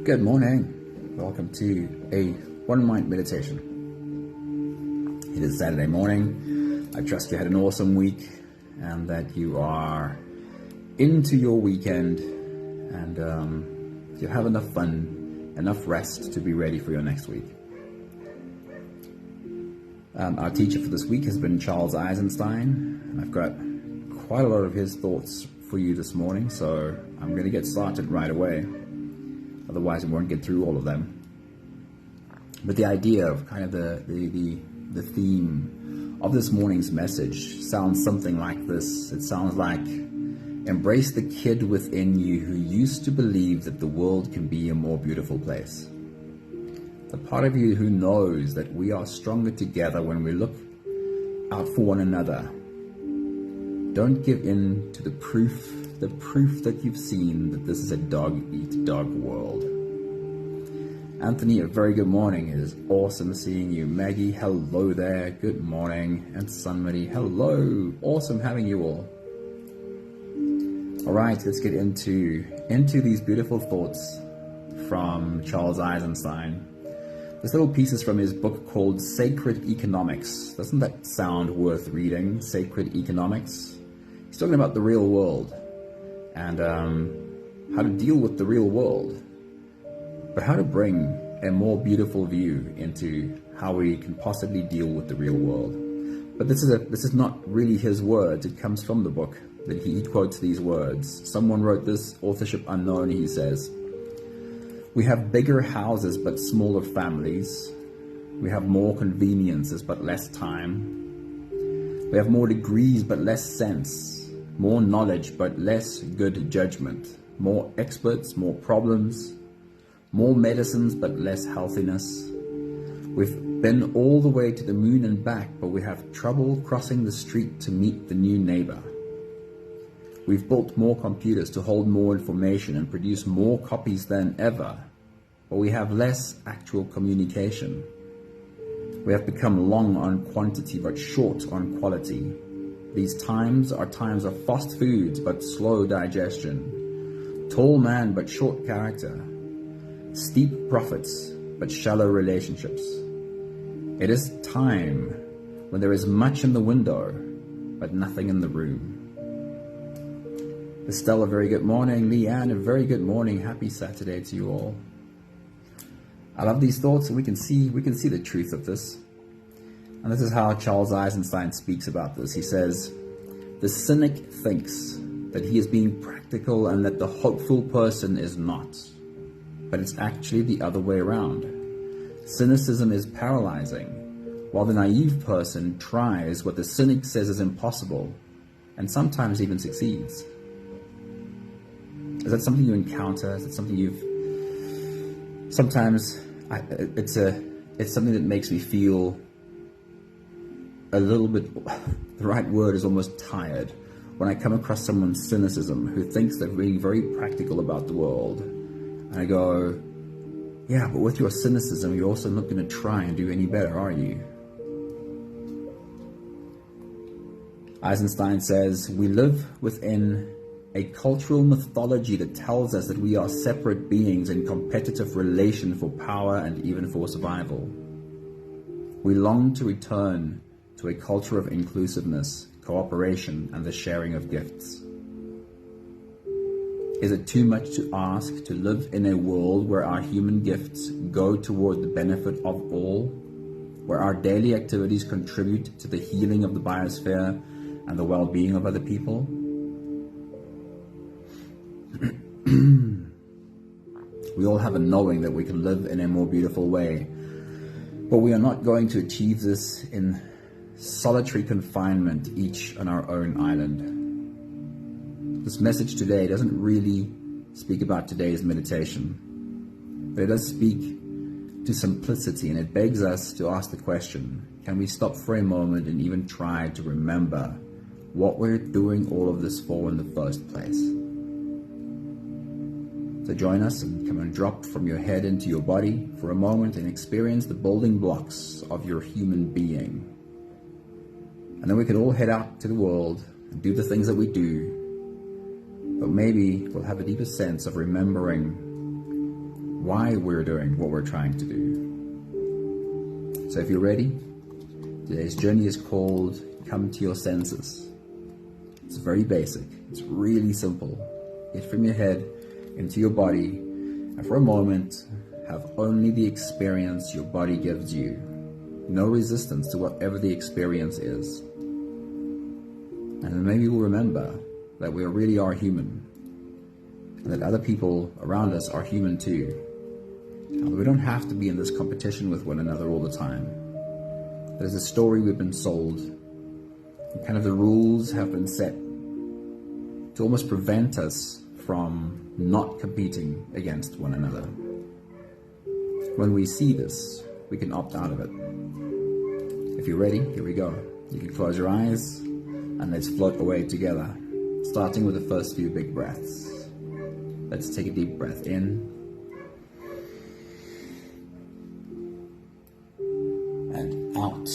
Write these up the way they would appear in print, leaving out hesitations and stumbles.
Good morning. Welcome to a One Mind meditation. It is Saturday morning. I trust you had an awesome week and that you are into your weekend and you have enough fun, enough rest to be ready for your next week. Our teacher for this week has been Charles Eisenstein, and I've got quite a lot of his thoughts for you this morning, so I'm going to get started right away. Otherwise, we won't get through all of them. But the idea of kind of the theme of this morning's message sounds something like this. It sounds like, embrace the kid within you who used to believe that the world can be a more beautiful place. The part of you who knows that we are stronger together when we look out for one another. Don't give in to the proof that you've seen that this is a dog-eat-dog world. Anthony, a very good morning. It is awesome seeing you. Maggie, hello there. Good morning. And Sunmari, hello. Awesome having you all. All right, let's get into these beautiful thoughts from Charles Eisenstein. This little piece is from his book called Sacred Economics. Doesn't that sound worth reading? Sacred Economics. He's talking about the real world and how to deal with the real world, but how to bring a more beautiful view into how we can possibly deal with the real world. But this is not really his words. It comes from the book that he quotes these words. Someone wrote this, authorship unknown. He says, "We have bigger houses but smaller families. We have more conveniences but less time. We have more degrees but less sense. More knowledge but less good judgment. More experts, more problems. More medicines but less healthiness. We've been all the way to the moon and back, but we have trouble crossing the street to meet the new neighbor. We've built more computers to hold more information and produce more copies than ever, but we have less actual communication. We have become long on quantity but short on quality. These times are times of fast foods but slow digestion, tall man but short character, steep profits but shallow relationships. It is time when there is much in the window but nothing in the room." Estelle, a very good morning. Leanne, a very good morning. Happy Saturday to you all. I love these thoughts, and we can see the truth of this. And this is how Charles Eisenstein speaks about this. He says, "The cynic thinks that he is being practical and that the hopeful person is not. But it's actually the other way around. Cynicism is paralyzing, while the naive person tries what the cynic says is impossible, and sometimes even succeeds." Is that something you encounter? Is it something you've... Sometimes it's something that makes me feel a little bit, the right word is almost tired, when I come across someone's cynicism who thinks they're being very practical about the world. And I go, yeah, but with your cynicism, you're also not going to try and do any better, are you? Eisenstein says, "We live within a cultural mythology that tells us that we are separate beings in competitive relation for power and even for survival. We long to return to a culture of inclusiveness, cooperation, and the sharing of gifts. Is it too much to ask to live in a world where our human gifts go toward the benefit of all, where our daily activities contribute to the healing of the biosphere and the well-being of other people? We all have a knowing that we can live in a more beautiful way, but we are not going to achieve this in solitary confinement, each on our own island." This message today doesn't really speak about today's meditation, but it does speak to simplicity, and it begs us to ask the question, can we stop for a moment and even try to remember what we're doing all of this for in the first place? So join us and come and drop from your head into your body for a moment and experience the building blocks of your human being. And then we can all head out to the world and do the things that we do, but maybe we'll have a deeper sense of remembering why we're doing what we're trying to do. So if you're ready, today's journey is called Come to Your Senses. It's very basic. It's really simple. Get from your head into your body, and for a moment, have only the experience your body gives you. No resistance to whatever the experience is. And then maybe we'll remember that we really are human, and that other people around us are human too. And we don't have to be in this competition with one another all the time. There's a story we've been sold, and kind of the rules have been set to almost prevent us from not competing against one another. When we see this, we can opt out of it. If you're ready, here we go. You can close your eyes and let's float away together, starting with the first few big breaths. Let's take a deep breath in and out.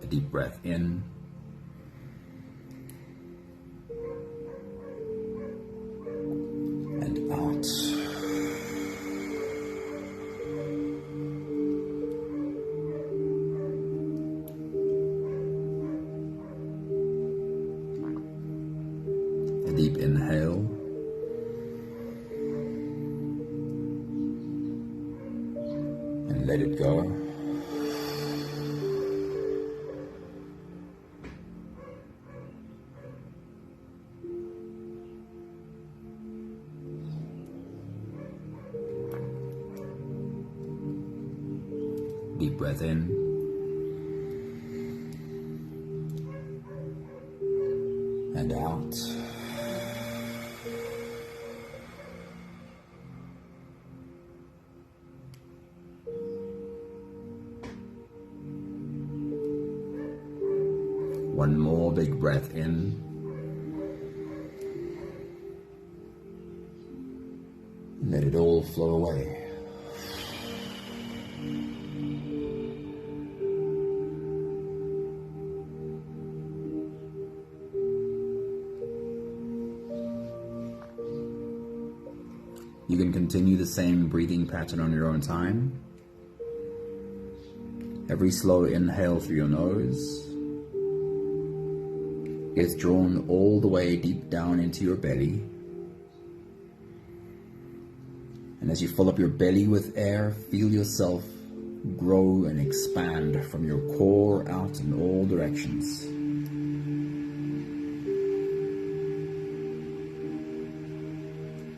A deep breath in and out. A deep inhale and let it go. Deep breath in and out. One more big breath in and let it all flow away. You can continue the same breathing pattern on your own time. Every slow inhale through your nose is drawn all the way deep down into your belly. And as you fill up your belly with air, feel yourself grow and expand from your core out in all directions.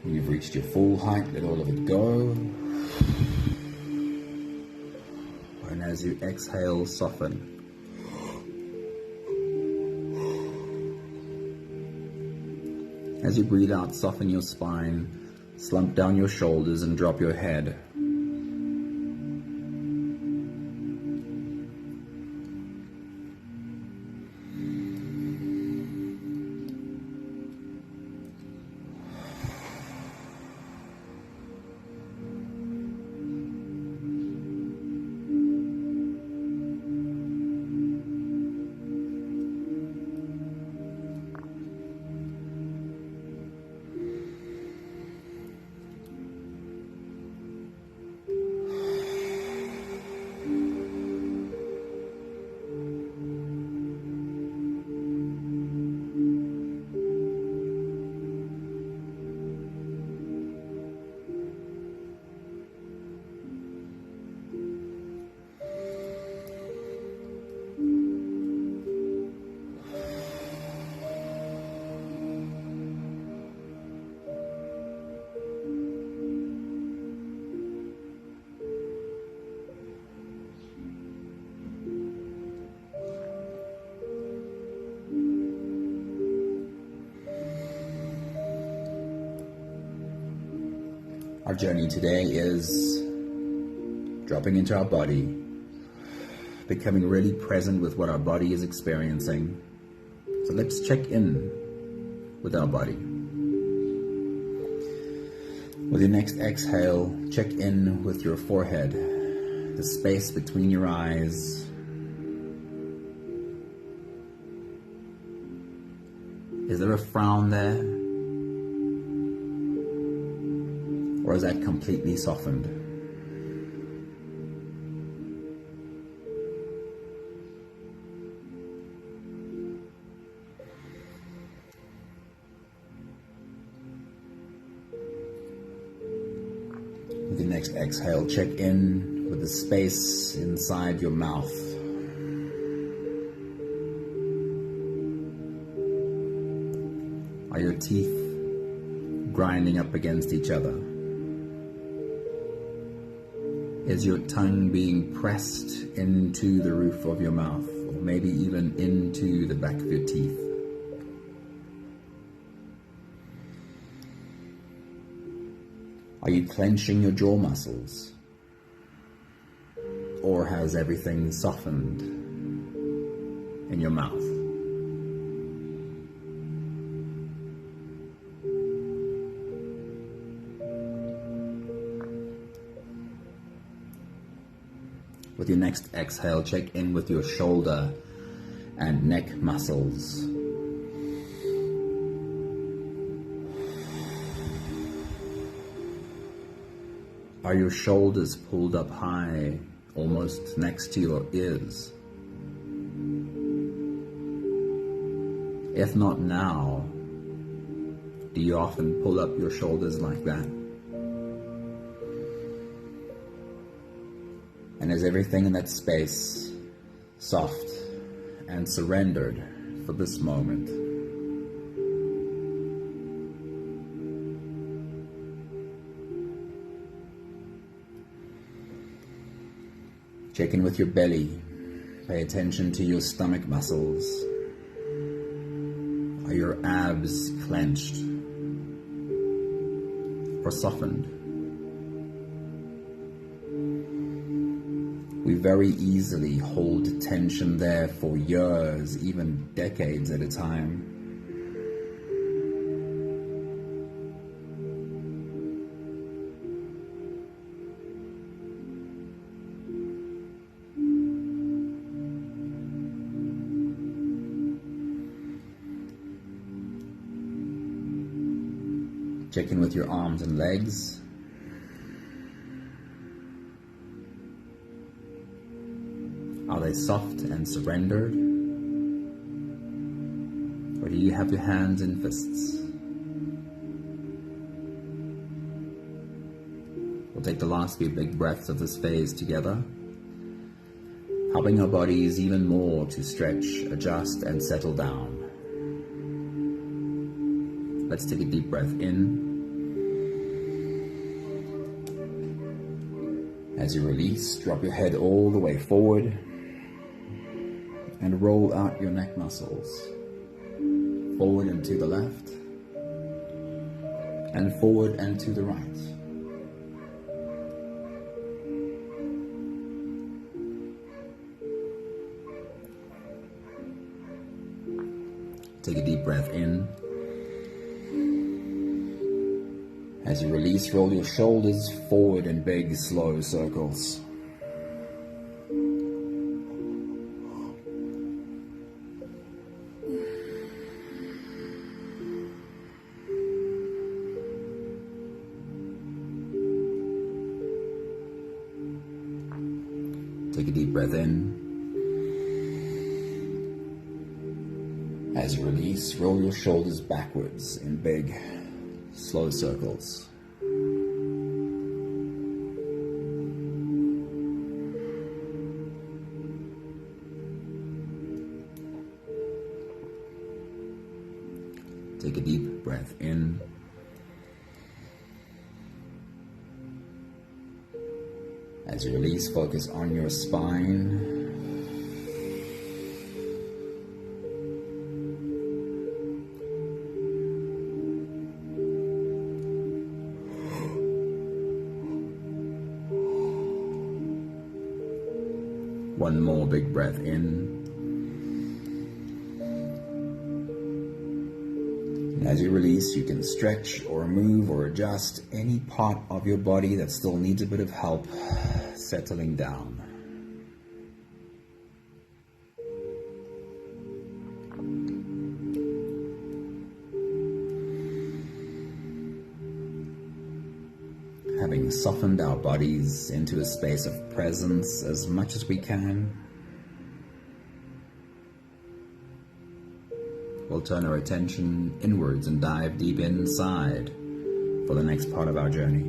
When you've reached your full height, let all of it go. And as you exhale, soften. As you breathe out, soften your spine, slump down your shoulders and drop your head. Our journey today is dropping into our body, becoming really present with what our body is experiencing. So let's check in with our body. With your next exhale, check in with your forehead. the space between your eyes. Is there a frown there? Or is that completely softened? With the next exhale, check in with the space inside your mouth. Are your teeth grinding up against each other? Is your tongue being pressed into the roof of your mouth, or maybe even into the back of your teeth? Are you clenching your jaw muscles? Or has everything softened in your mouth? With your next exhale, check in with your shoulder and neck muscles. Are your shoulders pulled up high, almost next to your ears? If not now, do you often pull up your shoulders like that? And is everything in that space soft and surrendered for this moment? Check in with your belly. Pay attention to your stomach muscles. Are your abs clenched or softened? We very easily hold tension there for years, even decades at a time. Check in with your arms and legs. Are they soft and surrendered? Or do you have your hands in fists? We'll take the last few big breaths of this phase together, helping our bodies even more to stretch, adjust, and settle down. Let's take a deep breath in. As you release, drop your head all the way forward and roll out your neck muscles. Forward and to the left, and forward and to the right. Take a deep breath in. As you release, roll your shoulders forward in big, slow circles. Take a deep breath in. As you release, roll your shoulders backwards in big, slow circles. Take a deep breath in. As you release, focus on your spine. One more big breath in. As you release, you can stretch or move or adjust any part of your body that still needs a bit of help settling down. Having softened our bodies into a space of presence as much as we can, we'll turn our attention inwards and dive deep inside for the next part of our journey.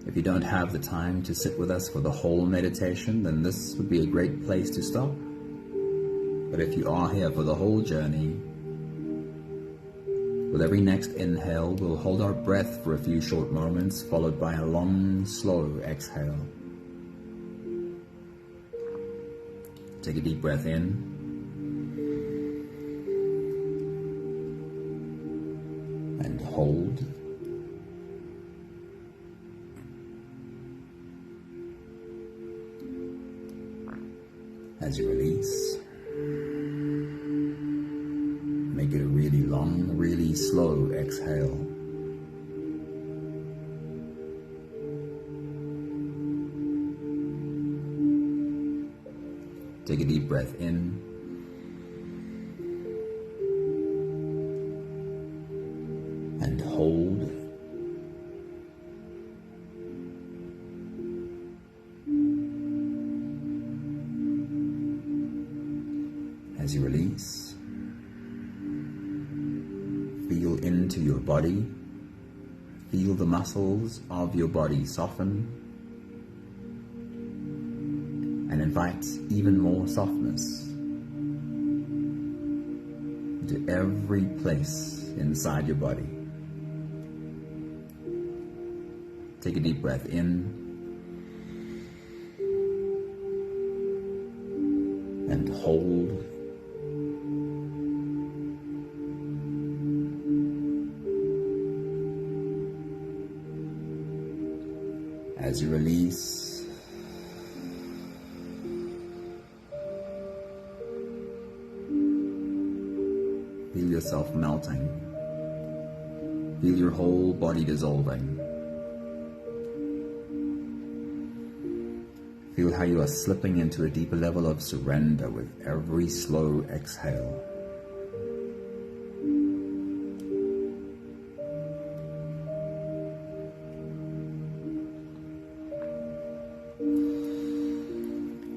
If you don't have the time to sit with us for the whole meditation, then this would be a great place to stop. But if you are here for the whole journey, with every next inhale, we'll hold our breath for a few short moments, followed by a long, slow exhale. Take a deep breath in. And hold. As you release, make it a really long, really slow exhale. Take a deep breath in. And hold. As you release, feel into your body. Feel the muscles of your body soften. And invite even more softness into every place inside your body. Take a deep breath in and hold. As you release, feel yourself melting. Feel your whole body dissolving. Feel how you are slipping into a deeper level of surrender with every slow exhale.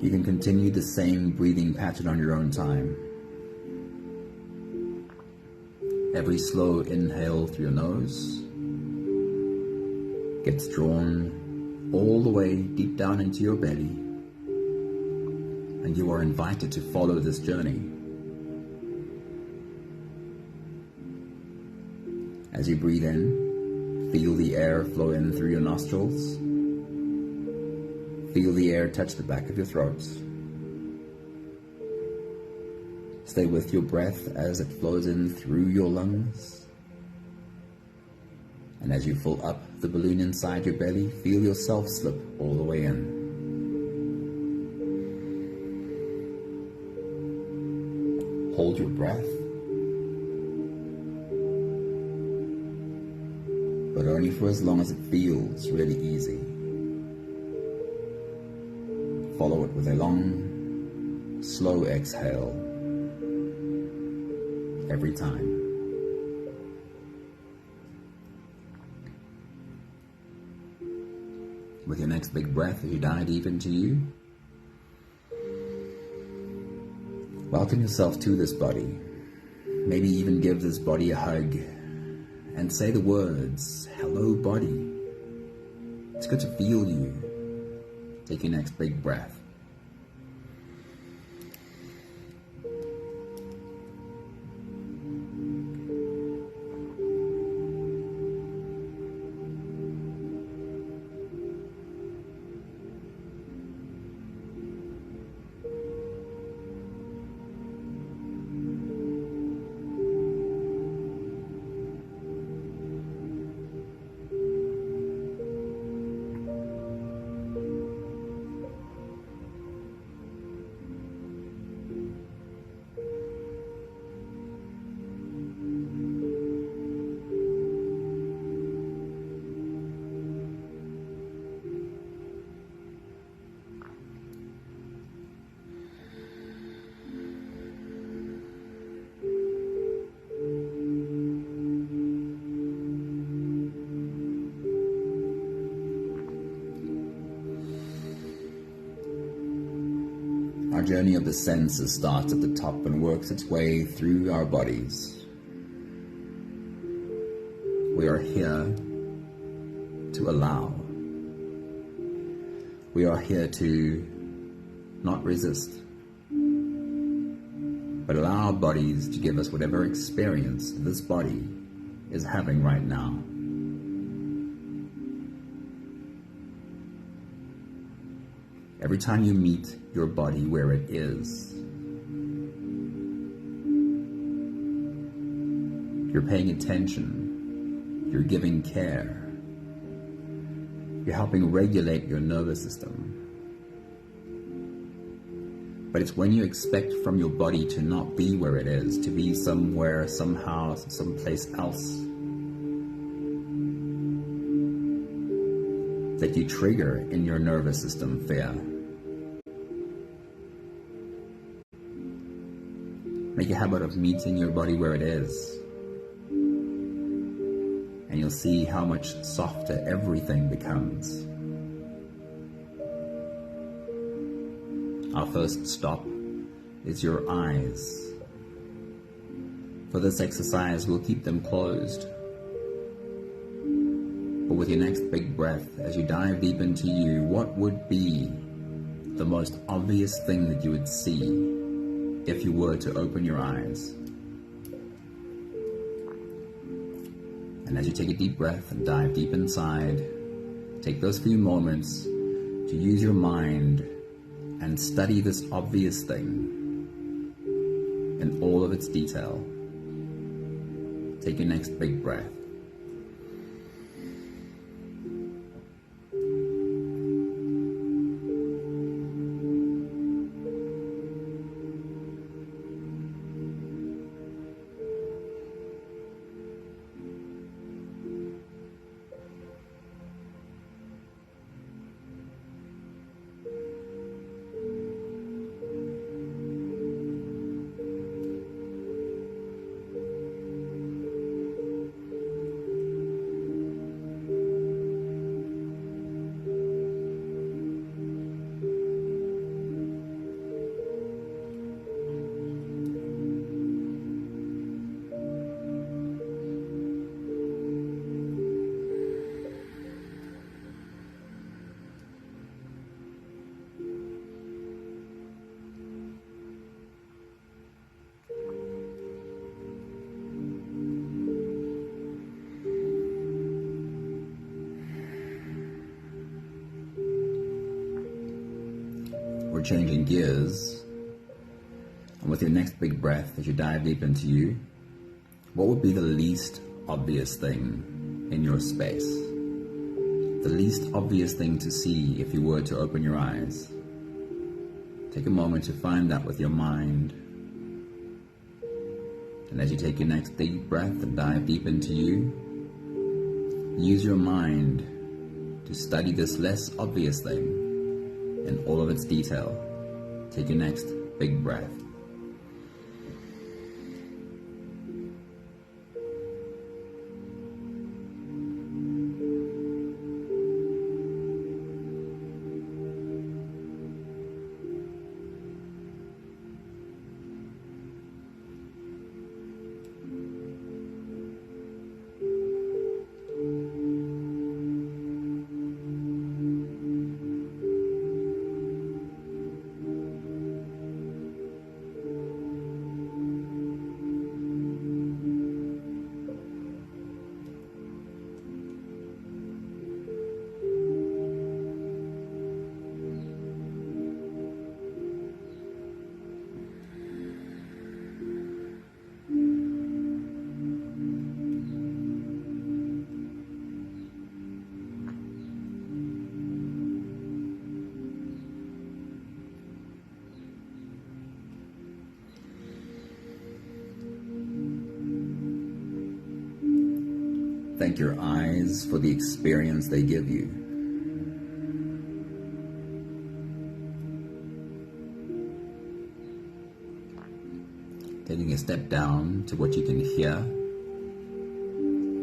You can continue the same breathing pattern on your own time. Every slow inhale through your nose gets drawn all the way deep down into your belly, and you are invited to follow this journey. As you breathe in, feel the air flow in through your nostrils. Feel the air touch the back of your throat. Stay with your breath as it flows in through your lungs. And as you fill up the balloon inside your belly, feel yourself slip all the way in. Hold your breath, but only for as long as it feels really easy. Follow it with a long, slow exhale every time. With your next big breath, as you dive deep into you, welcome yourself to this body. Maybe even give this body a hug and say the words, "Hello, body. It's good to feel you." Take your next big breath. Our journey of the senses starts at the top and works its way through our bodies. We are here to allow. We are here to not resist, but allow our bodies to give us whatever experience this body is having right now. Every time you meet your body where it is, you're paying attention, you're giving care, you're helping regulate your nervous system. But it's when you expect from your body to not be where it is, to be somewhere, somehow, someplace else, that you trigger in your nervous system fear. Make a habit of meeting your body where it is, and you'll see how much softer everything becomes. Our first stop is your eyes. For this exercise, we'll keep them closed. But with your next big breath, as you dive deep into you, what would be the most obvious thing that you would see if you were to open your eyes? And as you take a deep breath and dive deep inside, take those few moments to use your mind and study this obvious thing in all of its detail. Take your next big breath. We're changing gears, and with your next big breath, as you dive deep into you, what would be the least obvious thing in your space? The least obvious thing to see if you were to open your eyes? Take a moment to find that with your mind. And as you take your next deep breath and dive deep into you, use your mind to study this less obvious thing in all of its detail. Take your next big breath. Thank your eyes for the experience they give you. Taking a step down to what you can hear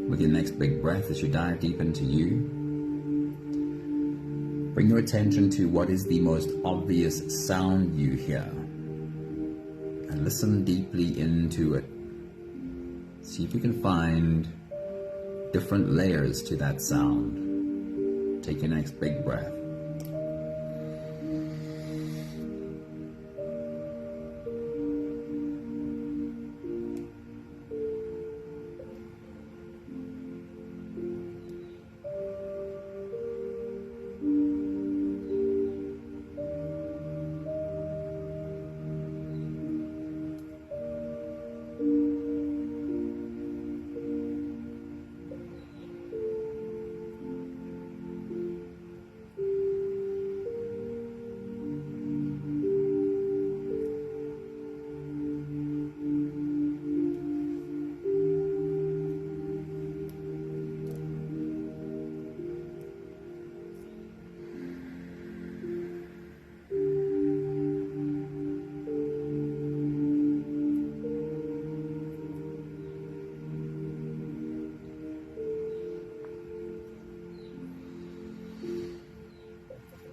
with your next big breath as you dive deep into you. Bring your attention to what is the most obvious sound you hear, and listen deeply into it. See if you can find different layers to that sound. Take your next big breath.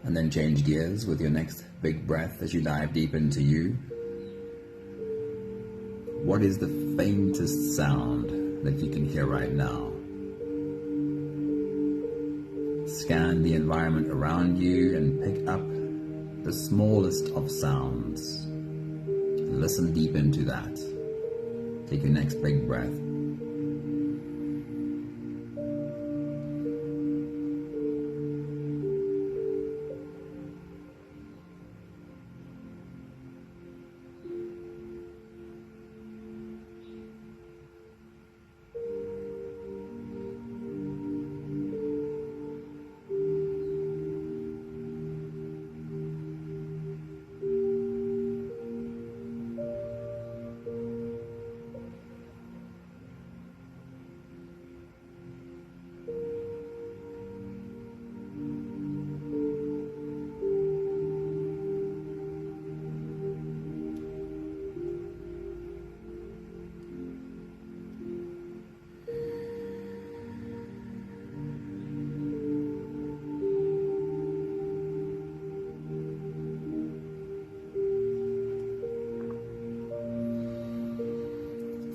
And then change gears with your next big breath as you dive deep into you. What is the faintest sound that you can hear right now? Scan the environment around you and pick up the smallest of sounds. Listen deep into that. Take your next big breath.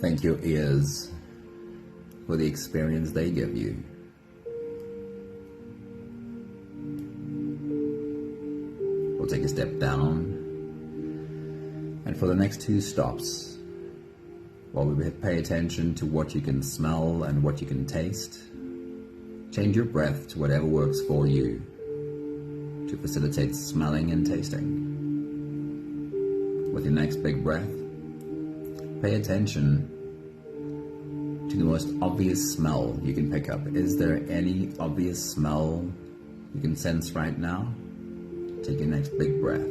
Thank your ears for the experience they give you. We'll take a step down, and for the next 2 stops, while we pay attention to what you can smell and what you can taste, change your breath to whatever works for you to facilitate smelling and tasting. With your next big breath, pay attention to the most obvious smell you can pick up. Is there any obvious smell you can sense right now? Take your next big breath.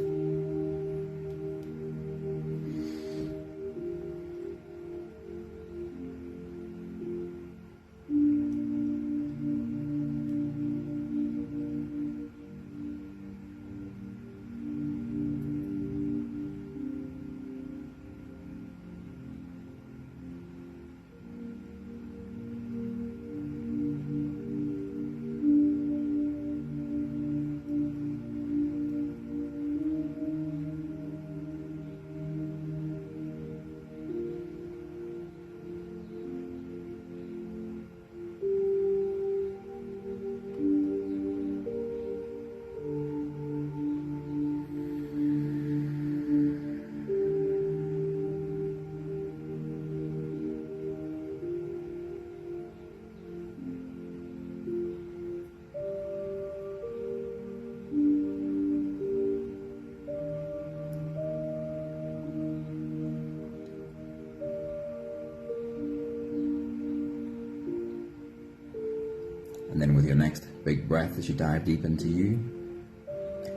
And then with your next big breath as you dive deep into you,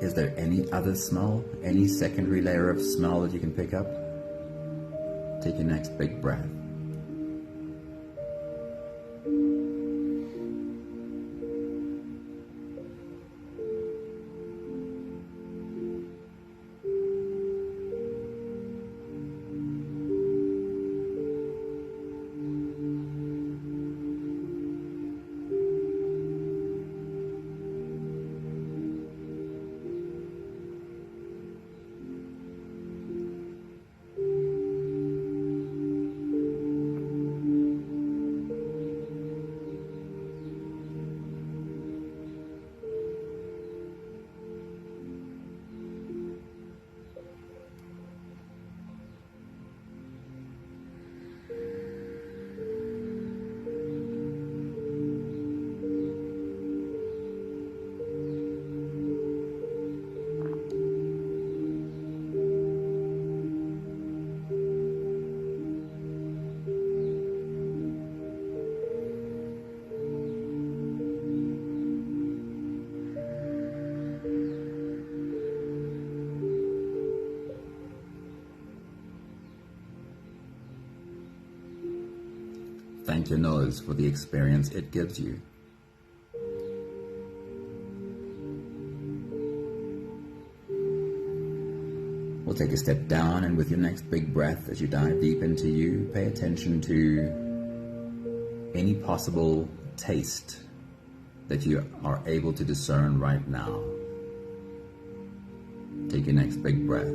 is there any other smell, any secondary layer of smell that you can pick up? Take your next big breath. thank your nose for the experience it gives you. We'll take a step down, and with your next big breath, as you dive deep into you, pay attention to any possible taste that you are able to discern right now. Take your next big breath.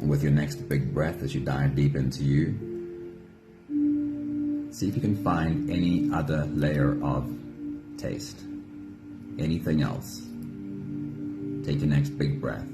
And with your next big breath, as you dive deep into you, see if you can find any other layer of taste, anything else. Take your next big breath.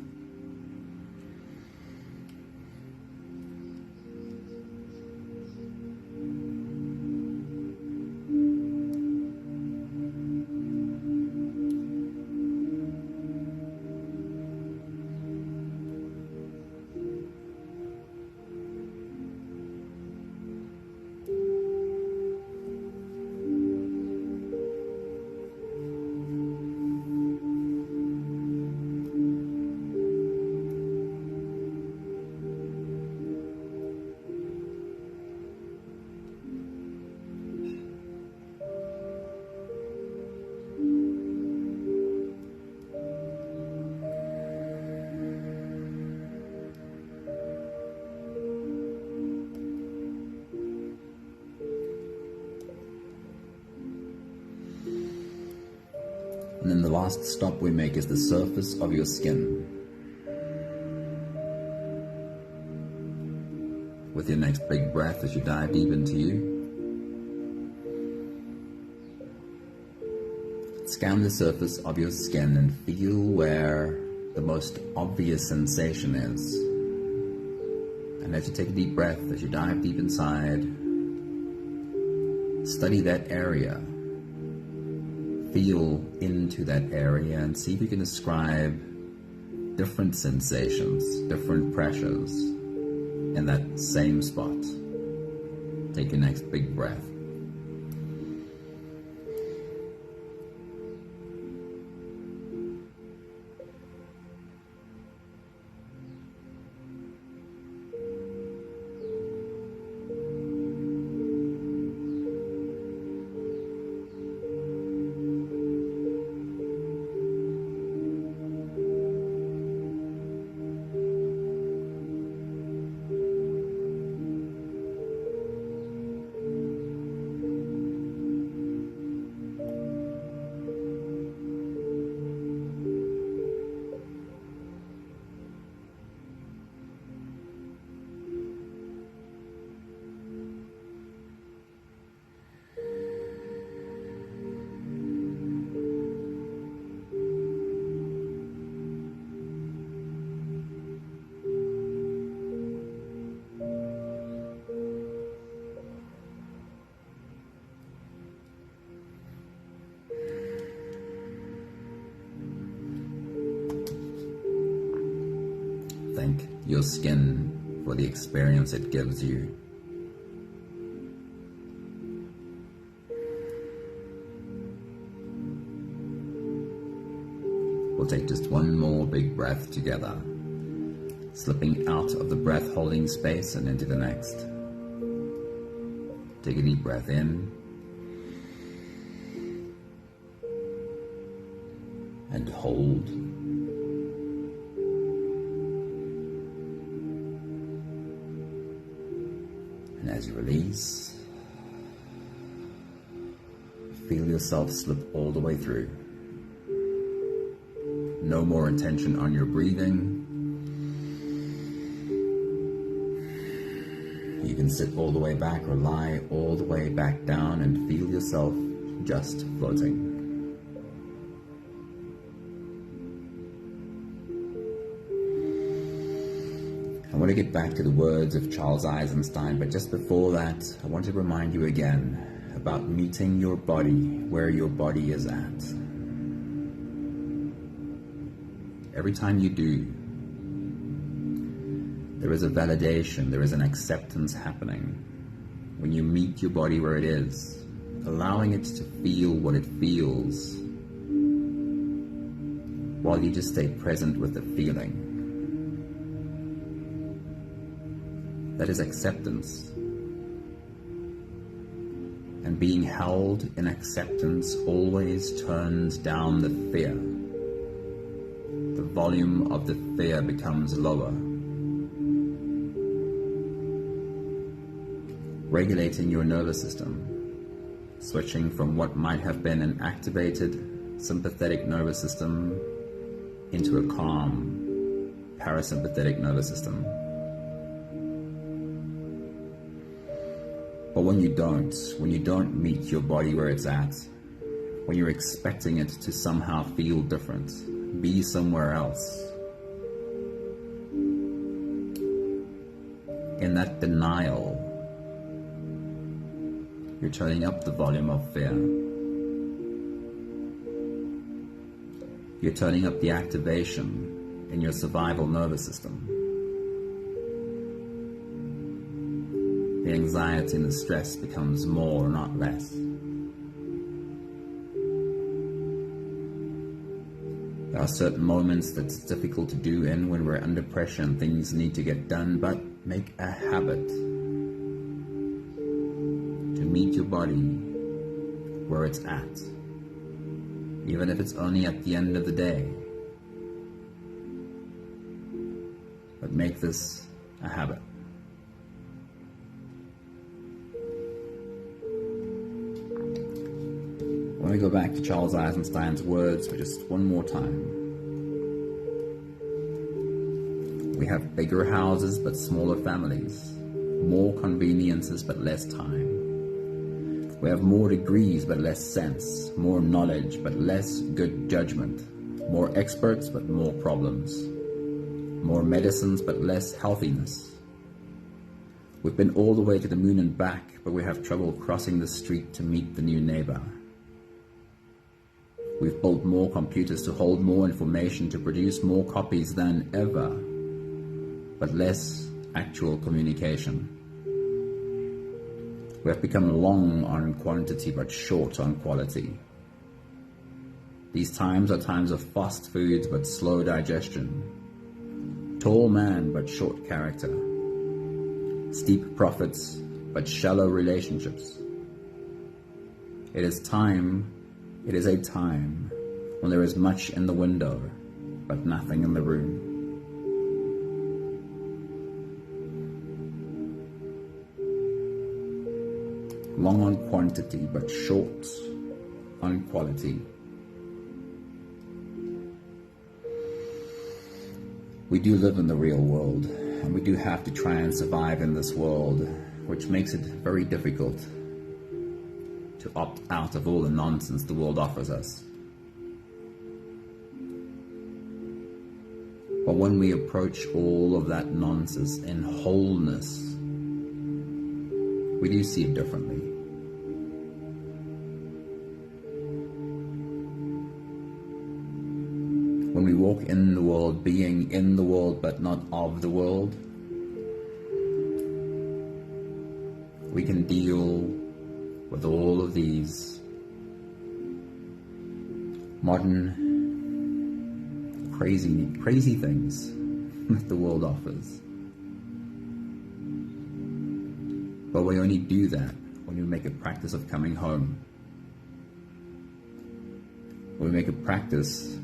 And then the last stop we make is the surface of your skin. With your next big breath, as you dive deep into you, scan the surface of your skin and feel where the most obvious sensation is. And as you take a deep breath, as you dive deep inside, study that area. Feel into that area and see if you can describe different sensations, different pressures in that same spot. Take your next big breath. Thank your skin for the experience it gives you. We'll take just one more big breath together, slipping out of the breath holding space and into the next. Take a deep breath in and hold. And as you release, feel yourself slip all the way through. No more attention on your breathing. You can sit all the way back or lie all the way back down and feel yourself just floating. I want to get back to the words of Charles Eisenstein, but just before that, I want to remind you again about meeting your body where your body is at. Every time you do, there is a validation, there is an acceptance happening. When you meet your body where it is, allowing it to feel what it feels, while you just stay present with the feeling. That is acceptance. And being held in acceptance always turns down the fear. The volume of the fear becomes lower. Regulating your nervous system, switching from what might have been an activated sympathetic nervous system into a calm parasympathetic nervous system. But when you don't meet your body where it's at, when you're expecting it to somehow feel different, be somewhere else, in that denial, you're turning up the volume of fear. You're turning up the activation in your survival nervous system. The anxiety and the stress becomes more, not less. There are certain moments that's difficult to do in when we're under pressure and things need to get done, but make a habit to meet your body where it's at, even if it's only at the end of the day. But make this a habit. I want to go back to Charles Eisenstein's words for just one more time. We have bigger houses but smaller families, more conveniences but less time. We have more degrees but less sense, more knowledge but less good judgment, more experts but more problems, more medicines but less healthiness. We've been all the way to the moon and back, but we have trouble crossing the street to meet the new neighbor. We've built more computers to hold more information, to produce more copies than ever, but less actual communication. We have become long on quantity but short on quality. These times are times of fast foods but slow digestion, tall man but short character, steep profits but shallow relationships. It is a time when there is much in the window, but nothing in the room. Long on quantity, but short on quality. We do live in the real world, and we do have to try and survive in this world, which makes it very difficult to opt out of all the nonsense the world offers us. But when we approach all of that nonsense in wholeness, we do see it differently. When we walk in the world, being in the world but not of the world, we can deal with all of these modern crazy things that the world offers. But we only do that when we make a practice of coming home. When we make a practice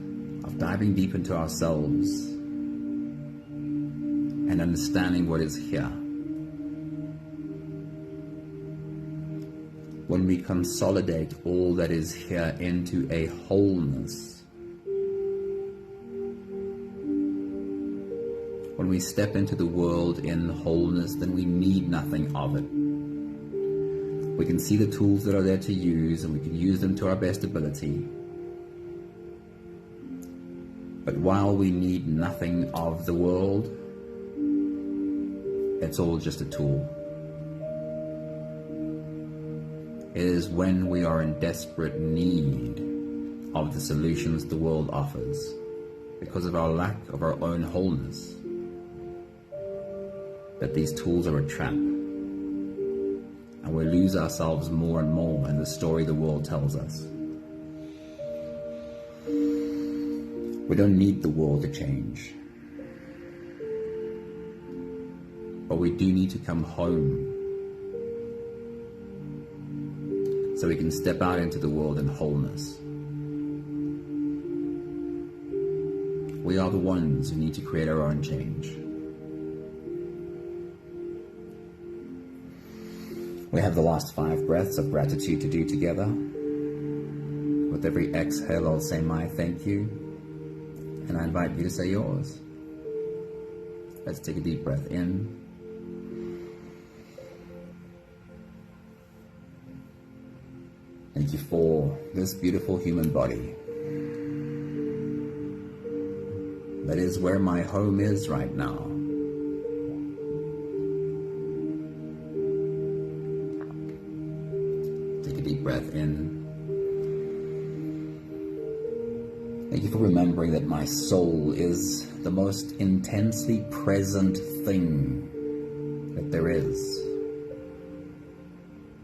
of diving deep into ourselves and understanding what is here. when we consolidate all that is here into a wholeness, when we step into the world in wholeness, then we need nothing of it. We can see the tools that are there to use, and we can use them to our best ability. But while we need nothing of the world, it's all just a tool. It is when we are in desperate need of the solutions the world offers, because of our lack of our own wholeness, that these tools are a trap. And we lose ourselves more and more in the story the world tells us. We don't need the world to change, but we do need to come home so we can step out into the world in wholeness. We are the ones who need to create our own change. We have the last 5 breaths of gratitude to do together. With every exhale, I'll say my thank you, and I invite you to say yours. Let's take a deep breath in. Thank you for this beautiful human body. That is where my home is right now. Take a deep breath in. Thank you for remembering that my soul is the most intensely present thing that there is.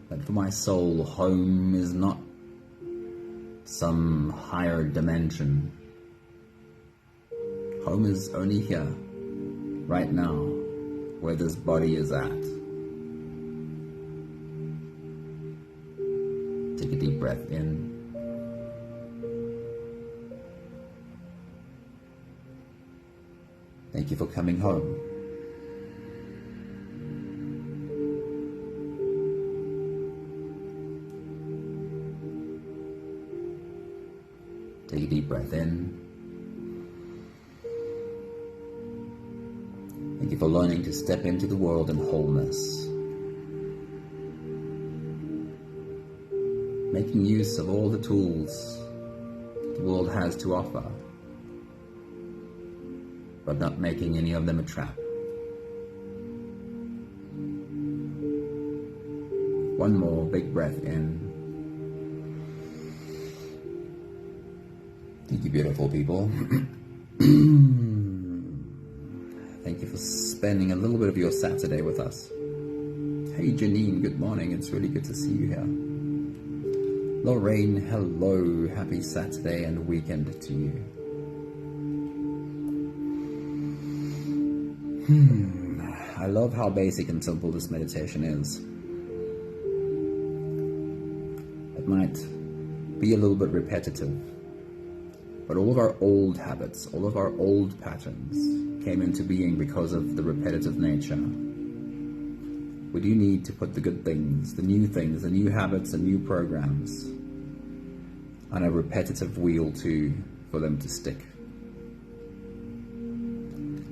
That for my soul, home is not some higher dimension. Home is only here, right now, where this body is at. Take a deep breath in. Thank you for coming home. Take a deep breath in. Thank you for learning to step into the world in wholeness. Making use of all the tools the world has to offer, but not making any of them a trap. One more big breath in. Thank you, beautiful people. Thank you for spending a little bit of your Saturday with us. Hey Janine, good morning. It's really good to see you here. Lorraine, hello. Happy Saturday and weekend to you. I love how basic and simple this meditation is. It might be a little bit repetitive, but all of our old habits, all of our old patterns came into being because of the repetitive nature. We do need to put the good things, the new habits and new programs on a repetitive wheel for them to stick.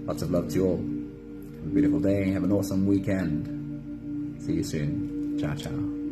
Lots of love to you all. Have a beautiful day. Have an awesome weekend. See you soon. Ciao, ciao.